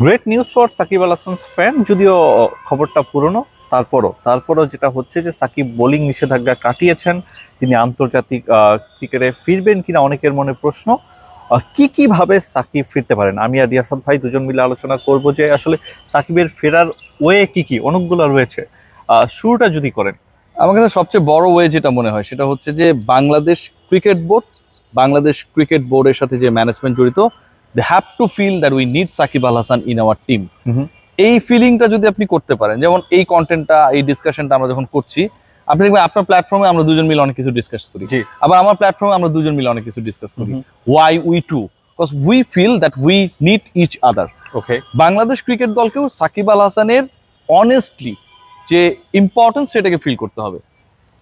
Great news for Shakib Al Hasan's fan. যদিও খবরটা পুরনো, তারপরও যেটা হচ্ছে যে সাকিব বোলিং নিষেধাজ্ঞা কাটিয়েছেন। তিনি আন্তর্জাতিক ক্রিকেটে ফিরবেন কিনা অনেকের মনে প্রশ্ন। কি ভাবে সাকিব ফিরতে পারেন, আমি আর রিয়াসাত ভাই দুজন মিলে আলোচনা করব যে আসলে সাকিবের ফেরার ওয়ে কি অনেকগুলো রয়েছে। শুরুটা যদি করেন। আমার কাছে সবচেয়ে বড় ওয়ে যেটা মনে হয় সেটা হচ্ছে যে বাংলাদেশ ক্রিকেট বোর্ডের সাথে যে ম্যানেজমেন্ট জড়িত, they have to feel that we need Shakib Al Hasan in our team. এই ফিলিংটা যদি আপনি করতে পারেন, যেমন এই কন্টেন্টটা, এই ডিসকাশনটা আমরা যখন করছি, আপনি দেখবেন আপনার প্ল্যাটফর্মে আমরা দুজন মিলে অনেক কিছু ডিসকাস করি, আবার আমার প্ল্যাটফর্মে আমরা দুজন মিলে অনেক কিছু ডিসকাস করি। Why we too? Because we feel that we need each other. Okay, Bangladesh cricket দলকেও সাকিব আল হাসানের অনেস্টলি যে ইম্পর্টেন্স সেটাকে ফিল করতে হবে।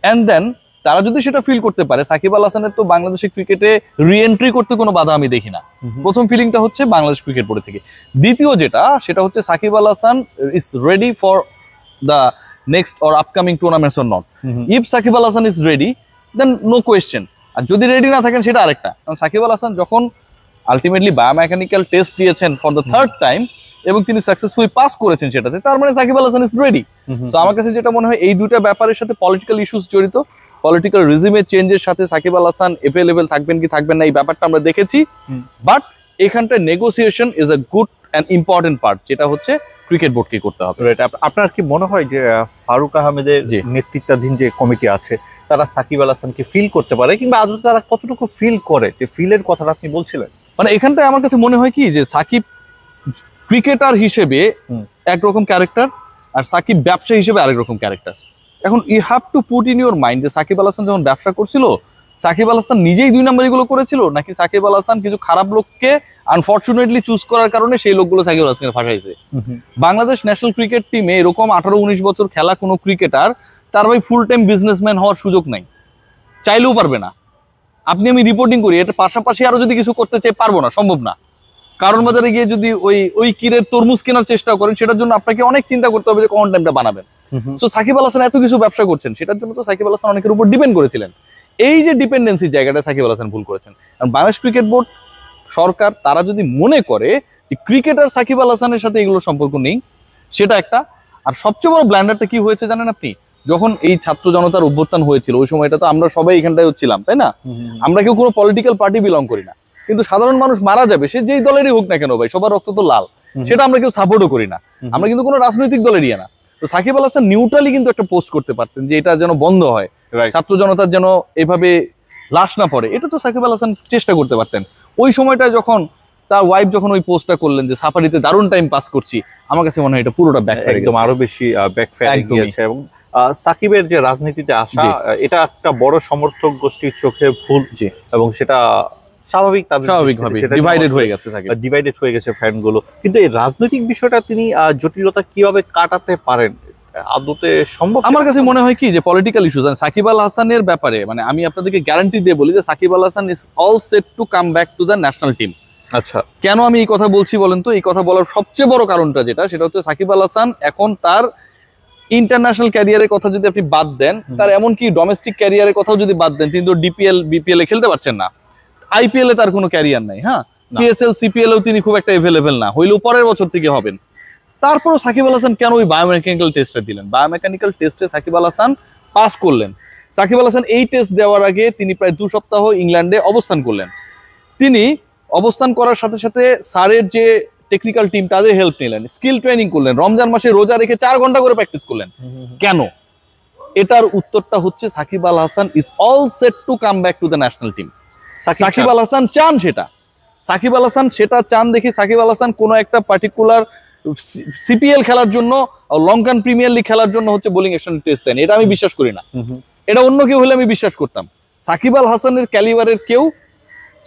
অ্যান্ড দেন তারা যদি সেটা ফিল করতে পারে, সাকিব আল হাসানের তো বাংলাদেশের ক্রিকেটে রিএন্ট্রি করতে কোনো বাধা আমি দেখি না। প্রথম ফিলিংটা হচ্ছে বাংলাদেশ ক্রিকেট বোর্ড থেকে। দ্বিতীয় যেটা, সেটা হচ্ছে Sakib Al Hasan is ready for the next or upcoming tournaments or not. If Sakib Al Hasan is ready, then no question. আর যদি রেডি না থাকেন সেটা আরেকটা। কারণ সাকিব আল হাসান যখন আলটিমেটলি বায়োমেকানিক্যাল টেস্ট দিয়েছেন ফর দ্য থার্ড টাইম এবং তিনি সাকসেসফুলি পাস করেছেন সেটাতে, তার মানে সাকিব আল হাসান ইজ রেডি। তো আমার কাছে যেটা মনে হয়, এই দুইটা ব্যাপারের সাথে পলিটিক্যাল ইস্যুস জড়িত। পলিটিক্যাল রিজিমের চেঞ্জের সাথে সাকিব আল হাসান এভেলেবেল থাকবেন কি থাকবেন না, এই ব্যাপারটা আমরা দেখেছি। বাট এখানটায় negotiation is a good and important part, যেটা হচ্ছে ক্রিকেট বোর্ডকে করতে হবে। আপনার কি মনে হয় যে ফারুক আহমেদের নেতৃত্বাধীন যে কমিটি আছে তারা সাকিব আল হাসানকে ফিল করতে পারে, কিংবা আদৌ তারা কতটুকু ফিল করে? যে ফিলের কথাটা আপনি বলছিলেন, মানে এখানটায় আমার কাছে মনে হয় কি যে সাকিব ক্রিকেটার হিসেবে একরকম ক্যারেক্টার, আর সাকিব ব্যবসা হিসেবে আরেক রকম ক্যারেক্টার। এখন you have to put in your mind যে সাকিব আল হাসান যখন ব্যবসা করছিল, সাকিব আল হাসান নিজেই দুই নম্বর এগুলো করেছিল, নাকি সাকিব আল হাসান কিছু খারাপ লোককে আনফর্চুনেটলি চুজ করার কারণে সেই লোকগুলো সাকিব আল হাসানকে ফাঁসাইছে। বাংলাদেশ ন্যাশনাল ক্রিকেট টিমে এরকম 18-19 বছর খেলা কোনো ক্রিকেটার তার ভাই ফুল টাইম বিজনেসম্যান হওয়ার সুযোগ নাই, চাইলেও পারবে না। আপনি আমি রিপোর্টিং করি, এটা পাশাপাশি আরো যদি কিছু করতে চাই পারবো না, সম্ভব না। কারণ বাজারে গিয়ে যদি ওই কিরের তরমুজ কেনার চেষ্টা করেন, সেটার জন্য আপনাকে অনেক চিন্তা করতে হবে যে কোন টাইমটা বানাবেন। সো সাকিব আল হাসান এত কিছু ব্যবসা করছেন, সেটার জন্য তো সাকিব আল হাসান অনেকের উপর ডিপেন্ড করেছিলেন। এই যে ডিপেন্ডেন্সির জায়গাটা সাকিব আল হাসান ভুল করেছেন। কারণ বাংলাদেশ ক্রিকেট বোর্ড, সরকার, তারা যদি মনে করে যে ক্রিকেটার সাকিব আল হাসানের সাথে এগুলোর সম্পর্ক নেই, সেটা একটা। আর সবচেয়ে বড় ব্ল্যান্ডারটা কি হয়েছে জানেন আপনি? যখন এই ছাত্র জনতার অভ্যুত্থান হয়েছিল, ওই সময়টা তো আমরা সবাই এখানটায় ছিলাম, তাই না? আমরা কেউ কোনো পলিটিক্যাল পার্টি বিলং করি না, কিন্তু সাধারণ মানুষ মারা যাবে, সে যেই দলেরই হোক না কেন ভাই, সবার রক্ত তো লাল, সেটা আমরা কেউ সাপোর্টও করি না। আমরা কিন্তু কোনো রাজনৈতিক দলেরই না। তো সাকিব আল হাসান নিউট্রালি কিন্তু একটা পোস্ট করতে পারতেন যে এটা যেন বন্ধ হয়, ছাত্র জনতার যেন এভাবে লাশ না পড়ে, এটা তো সাকিব আল হাসান চেষ্টা করতে পারতেন। ওই সময়টা যখন তার ওয়াইফ যখন ওই পোস্টটা করলেন যে সাফারিতে দারুণ টাইম পাস করছি, আমার কাছে মনে হয় এটা পুরোটা একদম আরো বেশি ব্যাকফায়ার গিয়েছে। এবং সাকিবের যে রাজনীতিতে আসা, এটা একটা বড় সমর্থক গোষ্ঠীর চোখে ভুল, এবং সেটা স্বাভাবিকভাবে ডিভাইডেড হয়ে গেছে ফ্যানগুলো। কিন্তু এই রাজনৈতিক বিষয়টা তিনি জটিলতা কিভাবে কাটাতে পারেন, আদতে সম্ভব? আমার কাছে মনে হয় কি যে পলিটিক্যাল ইস্যুস, সাকিব আল হাসানের ব্যাপারে মানে আমি আপনাদেরকে গ্যারান্টি দিয়ে বলি যে Shakib Al Hasan is all set to come back to the national team. আচ্ছা, কেন আমি এই কথা বলছি বলেন তো? এই কথা বলার সবচেয়ে বড় কারণটা সেটা হচ্ছে সাকিব আল হাসান এখন তার ইন্টারন্যাশনাল ক্যারিয়ারের কথা যদি আপনি বাদ দেন, তার এমনকি ডোমেস্টিক ক্যারিয়ারের কথাও যদি বাদ দেন, তিনি তো বিপিএল এ খেলতে পারছেন না, আইপিএল এ তার কোনো ক্যারিয়ার নাই, হ্যাঁ, পিএসএল সিপিএল এও তিনি খুব একটা এভেলেবেল না, হইলেও পরের বছর থেকে হবেন। তারপরও সাকিব আল হাসান কেন ওই বায়োমেকানিক্যাল টেস্টটা দিলেন? বায়োমেকানিক্যাল টেস্টে সাকিব আল হাসান পাস করলেন। সাকিব আল হাসান এই টেস্ট দেওয়ার আগে তিনি প্রায় 2 সপ্তাহ ইংল্যান্ডে অবস্থান করলেন। তিনি অবস্থান করার সাথে সাথে স্যারের যে টেকনিক্যাল টিম তাদের হেল্প নিলেন, স্কিল ট্রেনিং করলেন, রমজান মাসে রোজা রেখে 4 ঘন্টা করে প্র্যাকটিস করলেন। কেন? এটার উত্তরটা হচ্ছে Sakib Al Hasan is all set to come back to the national team. Sakib Al Hasan চান সেটা। সাকিব আল হাসান সেটা চান দেখে সাকিব আল হাসান কোনো একটা পার্টিকুলার সিপিএল খেলার জন্য, লঙ্কান প্রিমিয়ার লিগ খেলার জন্য হচ্ছে বোলিং অ্যাকশন টেস্ট দেন, এটা আমি বিশ্বাস করি না। এটা অন্য কেউ হলে আমি বিশ্বাস করতাম। সাকিব আল হাসানের ক্যালিবারের কেউ,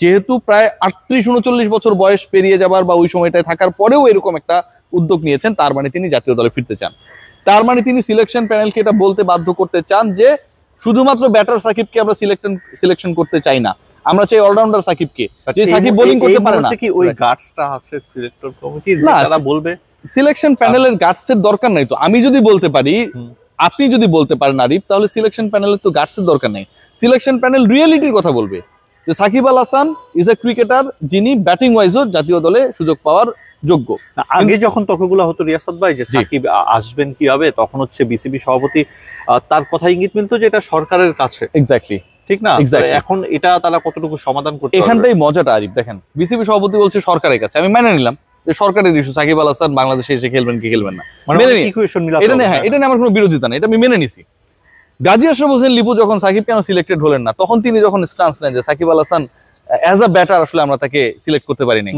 যেহেতু প্রায় 38-39 বছর বয়স পেরিয়ে যাবার বা ওই সময়টায় থাকার পরেও এরকম একটা উদ্যোগ নিয়েছেন, তার মানে তিনি জাতীয় দলে ফিরতে চান। তার মানে তিনি সিলেকশন প্যানেলকে এটা বলতে বাধ্য করতে চান যে শুধুমাত্র ব্যাটার সাকিবকে আমরা সিলেকশন করতে চাই না, আমরা চাই অলরাউন্ডার সাকিবকে, যে সাকিব বোলিং করতে পারে না। কি ওই গাটসটা আছে সিলেক্টর কমিটির, যারা বলবে? সিলেকশন প্যানেলের গাটসের দরকার নাই তো। আমি যদি বলতে পারি, আপনি যদি বলতে পারেন আরিফ, তাহলে সিলেকশন প্যানেলের তো গাটসের দরকার নেই। সিলেকশন প্যানেল রিয়েলিটির কথা বলবে। যে Shakib Al Hasan is a cricketer যিনি ব্যাটিং ওয়াইজও জাতীয় দলে সুযোগ পাওয়ার যোগ্য। আগে যখন তর্কগুলো হতো রিয়াসাত ভাই যে সাকিব আসবেন কি হবে, তখন হচ্ছে বিসিবি সভাপতি তার কথা ইঙ্গিত মিলতো যে এটা সরকারের কাছে। এক্স্যাক্টলি, ঠিক না? Exactly. এখন এটা তারা কতটুকু সমাধান করতে পারবে? এখানটাই মজাটা আরিফ, দেখেন বিসিবি সভাপতি বলছে সরকারের কাছে, আমি মেনে নিলাম যে সরকারের ইস্যু, সাকিব আল হাসান বাংলাদেশে এসে খেলবেন কি খেলবেন না, মানে মেনে অনেক নিই। equation মিলাতে এটা হবে। নিয়ে হ্যাঁ, এটা নিয়ে আমার কোনো বিরোধিতা নেই, এটা আমি মেনে নিছি। গাজী আশরাফ হোসেন লিপু যখন সাকিব কেন সিলেক্টেড হলেন না, তখন তিনি যখন স্টান্স নেন যে Shakib Al Hasan as a batter আসলে আমরা তাকে সিলেক্ট করতে পারিনি,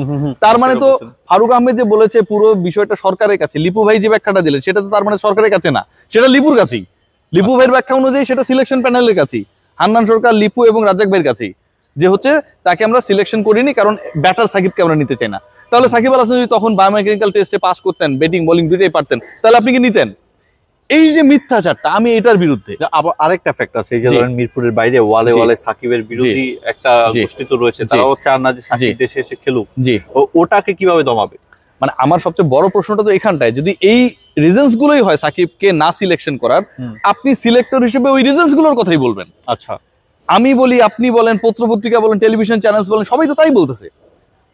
তার মানে তো ফারুক আহমেদ যে বলেছে পুরো বিষয়টা সরকারের কাছে, লিপু ভাই যে ব্যাখ্যাটা দিলেন সেটা তো তার মানে সরকারের কাছে না, সেটা লিপুর কাছেই। লিপু ভাইয়ের ব্যাখ্যা অনুযায়ী সেটা সিলেকশন প্যানেলের কাছেই, হান্নান সরকার, লিপু এবং রাজ্জাক ভাইয়ের কাছেই, যে হচ্ছে তাকে আমরা সিলেকশন করিনি কারণ ব্যাটার সাকিবকে আমরা নিতে চাই না। তাহলে সাকিব আল হাসান যদি তখন বায়োমেকানিক্যাল টেস্টে পাস করতেন, ব্যাটিং বোলিং দুইটাই পারতেন, তাহলে আপনি কি নিতেন? এই যে মিথ্যাচারটা, আমি এটার বিরুদ্ধে। আবার আরেকটা ফ্যাক্ট আছে, এই যে জি। ধরেন মিরপুরের বাইরে ওয়ালে জি। ওয়ালে সাকিবের বিরোধী একটা জি। গোষ্ঠী তো রয়েছে, জি। তারাও চান না যে সাকিব জি। দেশে এসে খেলুক। জি, ওটাকে কিভাবে দমাবে? মানে আমার সবচেয়ে বড় প্রশ্নটা তো এখানটায়, যদি এই রিজনস গুলোই হয় সাকিবকে না সিলেকশন করার, আপনি সিলেক্টর হিসেবে ওই রিজনস গুলোর কথাই বলবেন। আচ্ছা, আমি বলি, আপনি বলেন, পত্রপত্রিকা বলেন, টেলিভিশন চ্যানেলস বলেন, সবাই তো তাই বলতেছে।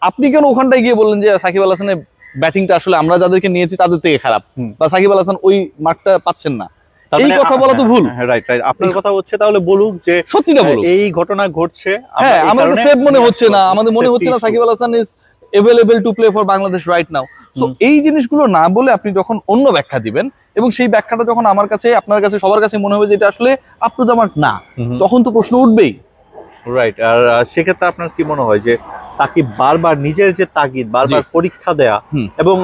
আপনি কেন ওখানটায় গিয়ে বললেন যে সাকিব আল হাসানের ব্যাটিংটা আসলে আমরা যাদেরকে নিয়েছি তাদের থেকে খারাপ, বা সাকিব আল হাসান ওই মার্কটা পাচ্ছেন না? এই কথা বলা তো ভুল। রাইট রাইট, আপনার কথা হচ্ছে তাহলে বলুক যে সত্যিটা বলুক। এই ঘটনা ঘটছে, হ্যাঁ, আমাদের সেফ মনে হচ্ছে না, আমাদের মনে হচ্ছে না Sakib Al Hasan is available to play for Bangladesh right now. So এই জিনিসগুলো না বলে আপনি যখন অন্য ব্যাখ্যা দিবেন, এবং সেই ব্যাখ্যাটা যখন আমার কাছে, আপনার কাছে, সবার কাছে মনে হবে যে এটা আসলে আপ টু দ্য মার্ক না, তখন তো প্রশ্ন উঠবেই। রাইট। আর সেক্ষেত্রে আপনার কি মনে হয় যে সাকিব বারবার নিজের যে তাগিদ, বারবার পরীক্ষা দেয়া, এবং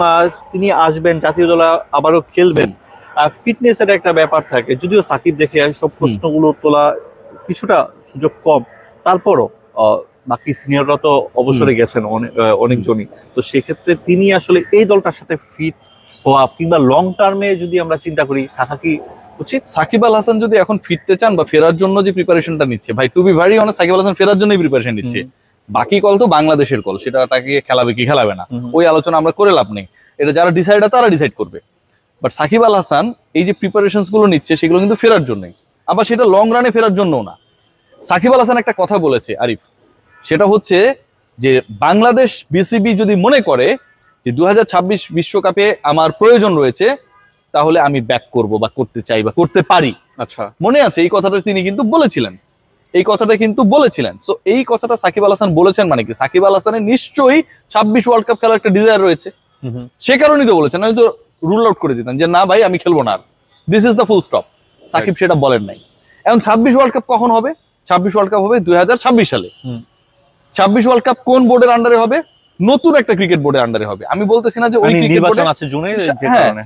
তিনি আসবেন জাতীয় দলে আবারও খেলবেন, ফিটনেসের একটা ব্যাপার থাকে, যদিও সাকিব দেখে সব প্রশ্নগুলো তোলা কিছুটা সুযোগ কম, তারপরও বাকি সিনিয়ররা তো অবসরে গেছেন অনেকজনই, তো সেক্ষেত্রে তিনি আসলে এই দলটার সাথে ফিট হওয়া কিংবা লং টার্মে যদি আমরা চিন্তা করি থাকা কি উচিত? সাকিব আল হাসান যদি এখন ফিরতে চান বা ফেরার জন্য যে প্রিপারেশনটা নিচ্ছে, ভাই to be very honest, Sakib Al Hasan ফেরার জন্যই প্রিপারেশন নিচ্ছে। বাকি কল তো বাংলাদেশের কল, সেটা তাকে খেলাবে কি খেলাবে না ওই আলোচনা আমরা করে লাভ নেই, এটা যারা ডিসাইডার তারা ডিসাইড করবে। বাট সাকিব আল হাসান এই যে প্রিপারেশনস গুলো নিচ্ছে সেগুলো কিন্তু ফেরার জন্যই, আবার সেটা লং রানে ফেরার জন্যও না। সাকিব আল হাসান একটা কথা বলেছে আরিফ, সেটা হচ্ছে যে বাংলাদেশ বিসিবি যদি মনে করে যে 2026 বিশ্বকাপে আমার প্রয়োজন রয়েছে, তাহলে আমি ব্যাক করব বা করতে চাই বা করতে পারি। আচ্ছা, মনে আছে এই কথাটা তিনি কিন্তু বলেছিলেন, এই কথাটা কিন্তু বলেছিলেন। সো এই কথাটা সাকিব আল হাসান বলেছেন মানে কি, সাকিব আল হাসানের নিশ্চয়ই 26 ওয়ার্ল্ড কাপ খেলার একটা ডিজায়ার রয়েছে, সে কারণেই তো বলেছেন, আমি তো রুল আউট করে দিতাম যে না ভাই আমি খেলবো না, this is the full stop. Shakib সেটা বলেন নাই। এখন 26 ওয়ার্ল্ড কাপ কখন হবে? 26 ওয়ার্ল্ড কাপ হবে 2026 সালে। 26 ওয়ার্ল্ড কাপ কোন বোর্ডের আন্ডারে হবে? নতুন একটা ক্রিকেট বোর্ডের আন্ডারে হবে। আমি বলতেছি না যে ওই ক্রিকেট বোর্ডে নির্বাচন আছে জুনে, যে কারণে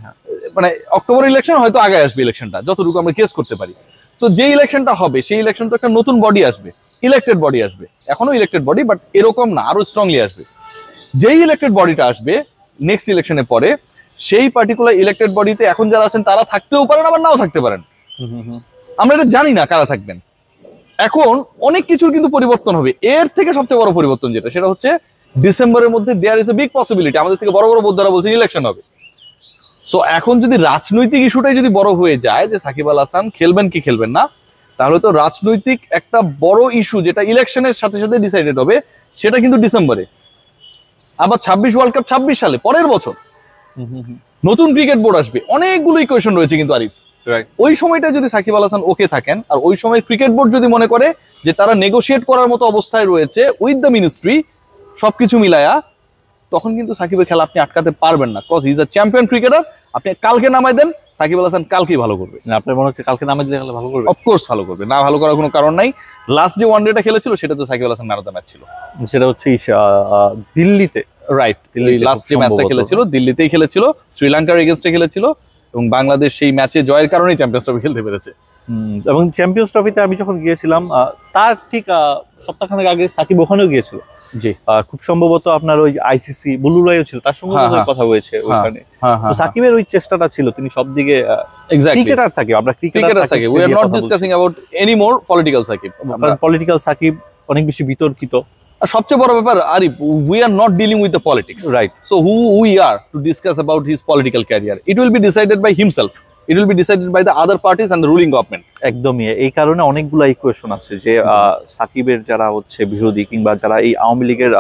মানে অক্টোবর ইলেকশন হয়তো আগে আসবে ইলেকশনটা, যতটুকু আমরা কেস করতে পারি। তো যে ইলেকশনটা হবে সেই ইলেকশন তো একটা নতুন বডি আসবে, ইলেক্টেড বডি আসবে, এখনো ইলেক্টেড বডি বাট এরকম না, আরো স্ট্রংলি আসবে। যেই ইলেক্টেড বডিটা আসবে নেক্সট ইলেকশনের পরে, সেই পার্টিকুলার ইলেক্টেড বডিতে এখন যারা আছেন তারা থাকতেও পারেন আবার নাও থাকতে পারেন, আমরা এটা জানি না কারা থাকবেন। এখন অনেক কিছুর কিন্তু পরিবর্তন হবে। এর থেকে সবচেয়ে বড় পরিবর্তন যেটা, সেটা হচ্ছে ডিসেম্বরের মধ্যে there is a big possibility আমাদের থেকে বড় বড় বোদ্ধারা বলছেন ইলেকশন হবে। সো এখন যদি রাজনৈতিক ইস্যুটাই যদি বড় হয়ে যায় যে সাকিব আল হাসান খেলবেন কি খেলবেন না, তাহলে তো রাজনৈতিক একটা বড় ইস্যু যেটা ইলেকশনের সাথে সাথে ডিসাইডেড হবে, সেটা কিন্তু ডিসেম্বরে। আবার 26 ওয়ার্ল্ড কাপ 26 সালে, পরের বছর নতুন ক্রিকেট বোর্ড আসবে, অনেকগুলো ইকুয়েশন রয়েছে কিন্তু আরিফ। ওই সময়টা যদি সাকিব আল হাসান ওকে থাকেন, আর ওই সময় ক্রিকেট বোর্ড যদি মনে করে যে তারা নেগোশিয়েট করার মতো অবস্থায় রয়েছে উইথ দ্য মিনিস্ট্রি, সবকিছু মিলায়া, তখন কিন্তু সাকিবের খেলা আপনি আটকাতে পারবেন না। Cause he is a champion cricketer. আপনি কালকে নামাই দেন, সাকিব আল হাসান কালকেই ভালো করবে। আপনার মনে হচ্ছে কালকে নামে দিলে ভালো করবে? অফকোর্স ভালো করবে, না ভালো করার কোনো কারণ নাই। লাস্ট যে ওয়ানডেটা খেলেছিল সেটা তো Sakib Al Hasan man of the match ছিল, সেটা হচ্ছে দিল্লিতে। রাইট, লাস্ট যে ম্যাচটা খেলেছিল দিল্লিতেই খেলেছিল, শ্রীলঙ্কার এগেনস্টে খেলেছিল, এবং বাংলাদেশ সেই ম্যাচে জয়ের কারণেই চ্যাম্পিয়ন্স ট্রফি খেলতে পেরেছে। এবং চ্যাম্পিয়ন্স ট্রফিতে আমি যখন গিয়েছিলাম তার ঠিক সপ্তাহখানেক আগে সাকিব ওখানেও গিয়েছিল। জি, খুব সম্ভবত আপনার ওই আইসিসি বুলুরাইও ছিল, তার সঙ্গে কথা হয়েছে ওখানে। তো সাকিবের ওই চেষ্টাটা ছিল, তিনি সব দিকে ক্রিকেটার সাকিব, আমরা cricketer Shakib, we are not discussing about any more political Shakib. Political Shakib অনেক বেশি বিতর্কিত। আর সবচেয়ে বড় ব্যাপার Arif, we are not dealing with the politics, right? So who we are to discuss about his political career, it will be decided by himself, it will be decided by the other parties and the ruling government. একদমই, এই কারণে অনেকগুলো equation আছে যে সাকিবের যারা হচ্ছে বিরোধী কিংবা যারা এই আওয়ামী লীগের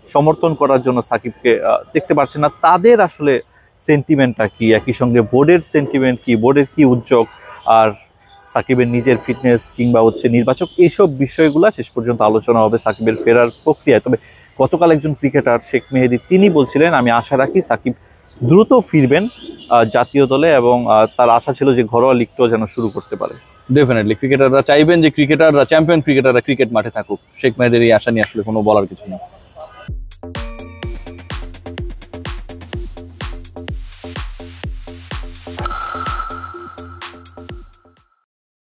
সমর্থন করার জন্য সাকিবকে দেখতে পারছে না, তাদের আসলে সেন্টিমেন্টটা কি, একই সঙ্গে বোর্ডের সেন্টিমেন্ট কি, বোর্ডের কি উদ্যোগ, আর সাকিবের নিজের ফিটনেস কিংবা হচ্ছে নির্বাচক, এইসব বিষয়গুলো শেষ পর্যন্ত আলোচনা হবে সাকিবের ফেরার প্রক্রিয়ায়। তবে গতকাল একজন ক্রিকেটার শেখ মেহেদী তিনি বলছিলেন, আমি আশা রাখি সাকিব দ্রুত ফিরবেন জাতীয় দলে, এবং তার আশা ছিল যে ঘরোয়া লিগটাও যেন শুরু করতে পারে। ডেফিনেটলি ক্রিকেটাররা চাইবেন যে ক্রিকেটাররা, চ্যাম্পিয়ন ক্রিকেটাররা ক্রিকেট মাঠে থাকুক। শেখ মেহেদীর এই আশা নিয়ে আসলে কোনো বলার কিছু নেই।